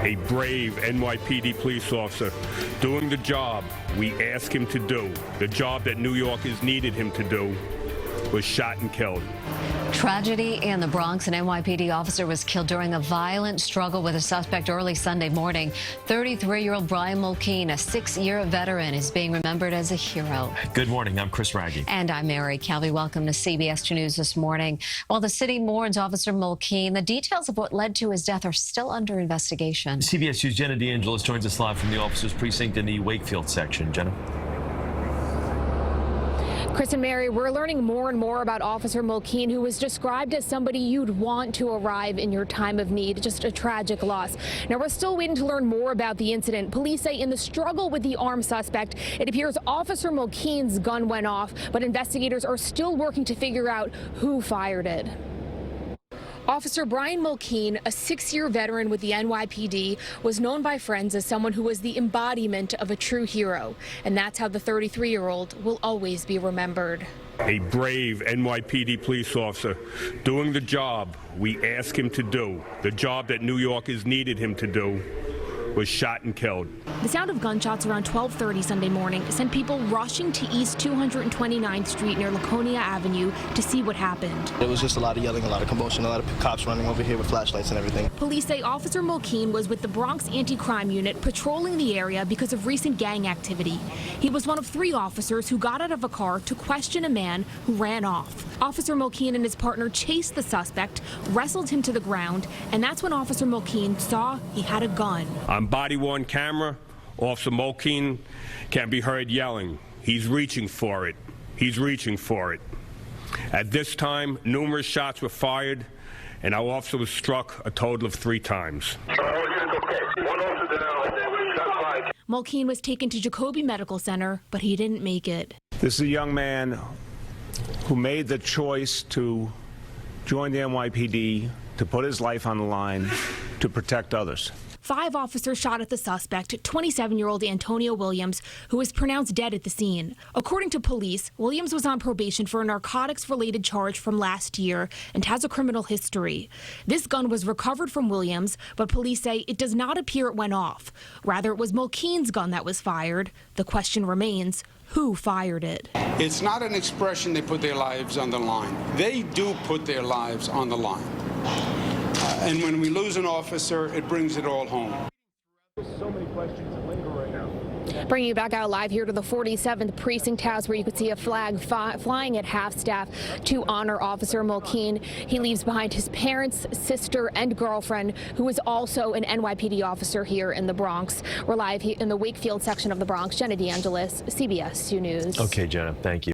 A brave NYPD police officer doing the job we ask him to do, the job that New Yorkers needed him to do, was shot and killed. Tragedy in the Bronx. An NYPD officer was killed during a violent struggle with a suspect early Sunday morning. 33-year-old Brian Mulkeen, a 6-year veteran, is being remembered as a hero. Good morning. I'm Chris Raggi. And I'm Mary Calvi. Welcome to CBS 2 News this morning. While the city mourns Officer Mulkeen, the details of what led to his death are still under investigation. CBS 2's Jenna DeAngelis joins us live from the officer's precinct in the Wakefield section. Jenna. Chris and Mary, we're learning more and more about Officer Mulkeen, who was described as somebody you'd want to arrive in your time of need. Just a tragic loss. Now, we're still waiting to learn more about the incident. Police say in the struggle with the armed suspect, it appears Officer Mulkeen's gun went off, but investigators are still working to figure out who fired it. Officer Brian Mulkeen, a 6-year veteran with the NYPD, was known by friends as someone who was the embodiment of a true hero. And that's how the 33-year-old will always be remembered. A brave NYPD police officer doing the job we ask him to do, the job that New Yorkers needed him to do, was shot and killed. The sound of gunshots around 12:30 Sunday morning sent people rushing to East 229th Street near Laconia Avenue to see what happened. It was just a lot of yelling, a lot of commotion, a lot of cops running over here with flashlights and everything. Police say Officer Mulkeen was with the Bronx Anti-Crime Unit patrolling the area because of recent gang activity. He was one of 3 officers who got out of a car to question a man who ran off. Officer Mulkeen and his partner chased the suspect, wrestled him to the ground, and that's when Officer Mulkeen saw he had a gun. On body-worn camera, Officer Mulkeen can be heard yelling, "He's reaching for it. He's reaching for it." At this time, numerous shots were fired, and our officer was struck a total of 3 times. Mulkeen was taken to Jacoby Medical Center, but he didn't make it. This is a young man who made the choice to join the NYPD, to put his life on the line, to protect others. 5 officers shot at the suspect, 27-year-old Antonio Williams, who was pronounced dead at the scene. According to police, Williams was on probation for a narcotics-related charge from last year and has a criminal history. This gun was recovered from Williams, but police say it does not appear it went off. Rather, it was Mulkeen's gun that was fired. The question remains, who fired it? It's not an expression they put their lives on the line. They do put their lives on the line. And when we lose an officer, it brings it all home. So many questions and labor right now. Bringing you back out live here to the 47th Precinct House, where you could see a flag flying at half-staff to honor Officer Mulkeen. He leaves behind his parents, sister, and girlfriend, who is also an NYPD officer here in the Bronx. We're live in the Wakefield section of the Bronx. Jenna DeAngelis, CBS 2 News. Okay, Jenna, thank you.